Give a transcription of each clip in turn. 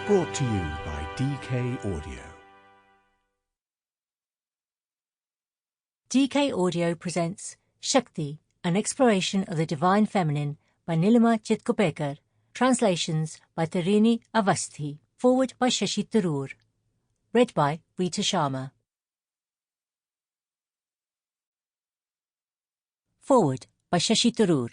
Brought to you by DK Audio. DK Audio presents Shakti, an exploration of the divine feminine by Nilima Chitkopekar, translations by Tarini Avasthi, forward by Shashi Tharoor, read by Rita Sharma. Forward by Shashi Tharoor.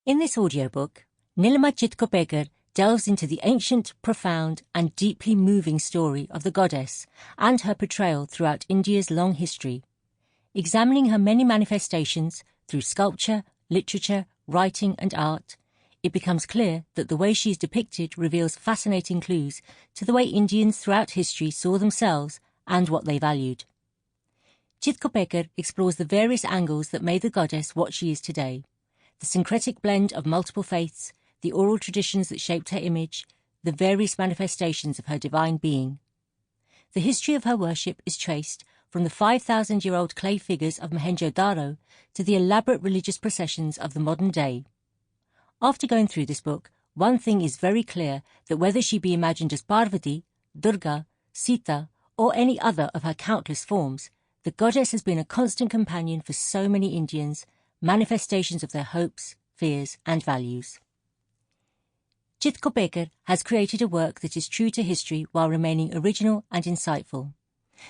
In this audiobook, Nilima Chitkopekar delves into the ancient, profound and deeply moving story of the goddess and her portrayal throughout India's long history. Examining her many manifestations through sculpture, literature, writing and art, it becomes clear that the way she is depicted reveals fascinating clues to the way Indians throughout history saw themselves and what they valued. Chitkopekar explores the various angles that made the goddess what she is today, the syncretic blend of multiple faiths, the oral traditions that shaped her image, the various manifestations of her divine being. The history of her worship is traced from the 5,000-year-old clay figures of Mohenjo-Daro to the elaborate religious processions of the modern day. After going through this book, one thing is very clear, that whether she be imagined as Parvati, Durga, Sita, or any other of her countless forms, the goddess has been a constant companion for so many Indians, manifestations of their hopes, fears and values. Chitkopekar has created a work that is true to history while remaining original and insightful.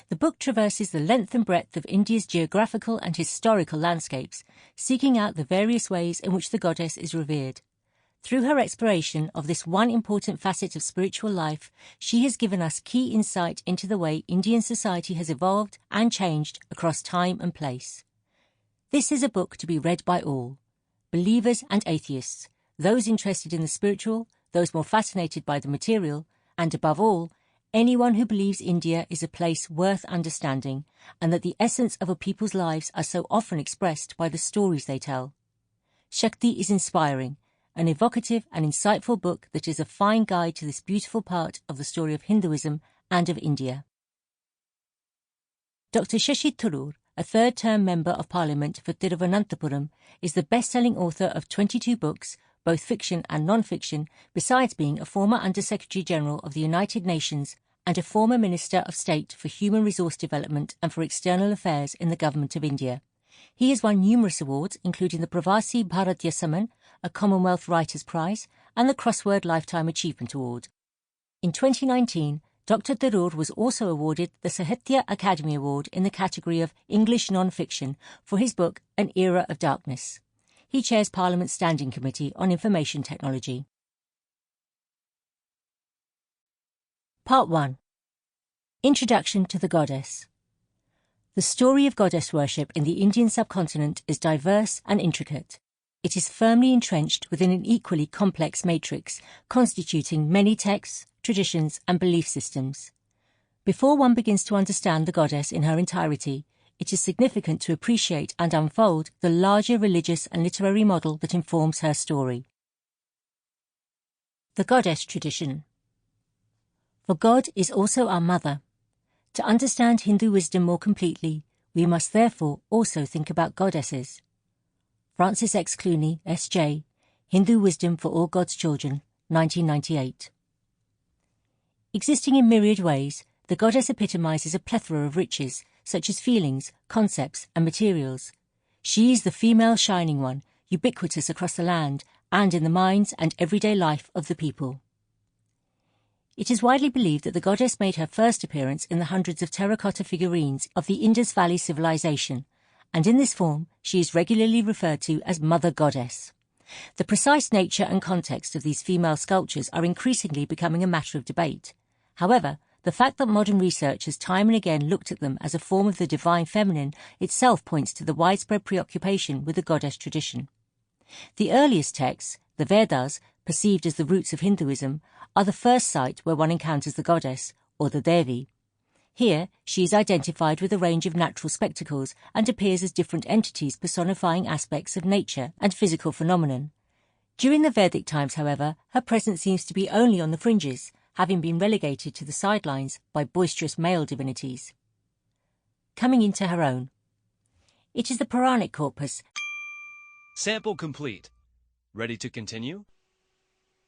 The book traverses the length and breadth of India's geographical and historical landscapes, seeking out the various ways in which the goddess is revered. Through her exploration of this one important facet of spiritual life, she has given us key insight into the way Indian society has evolved and changed across time and place. This is a book to be read by all, believers and atheists, those interested in the spiritual, those more fascinated by the material, and above all, anyone who believes India is a place worth understanding and that the essence of a people's lives are so often expressed by the stories they tell. Shakti is inspiring, an evocative and insightful book that is a fine guide to this beautiful part of the story of Hinduism and of India. Dr. Shashi Tharoor, a third-term Member of Parliament for Thiruvananthapuram, is the best-selling author of 22 books, both fiction and non-fiction, besides being a former Under-Secretary-General of the United Nations and a former Minister of State for Human Resource Development and for External Affairs in the Government of India. He has won numerous awards, including the Pravasi Bharatya Samman, a Commonwealth Writers' Prize, and the Crossword Lifetime Achievement Award. In 2019, Dr. Tharoor was also awarded the Sahitya Academy Award in the category of English Non-Fiction for his book An Era of Darkness. He chairs Parliament's Standing Committee on Information Technology. Part 1. Introduction to the Goddess. The story of goddess worship in the Indian subcontinent is diverse and intricate. It is firmly entrenched within an equally complex matrix, constituting many texts, traditions and belief systems. Before one begins to understand the goddess in her entirety, it is significant to appreciate and unfold the larger religious and literary model that informs her story. The Goddess Tradition. For God is also our mother. To understand Hindu wisdom more completely, we must therefore also think about goddesses. Francis X. Clooney, S.J., Hindu Wisdom for All God's Children, 1998. Existing in myriad ways, the goddess epitomizes a plethora of riches, such as feelings, concepts and materials. She is the female shining one, ubiquitous across the land and in the minds and everyday life of the people. It is widely believed that the goddess made her first appearance in the hundreds of terracotta figurines of the Indus Valley civilization, and in this form she is regularly referred to as Mother Goddess. The precise nature and context of these female sculptures are increasingly becoming a matter of debate. However, the fact that modern research has time and again looked at them as a form of the divine feminine itself points to the widespread preoccupation with the goddess tradition. The earliest texts, the Vedas, perceived as the roots of Hinduism, are the first site where one encounters the goddess, or the Devi. Here, she is identified with a range of natural spectacles and appears as different entities personifying aspects of nature and physical phenomenon. During the Vedic times, however, her presence seems to be only on the fringes, having been relegated to the sidelines by boisterous male divinities. Coming into her own. It is the Puranic corpus. Sample complete. Ready to continue?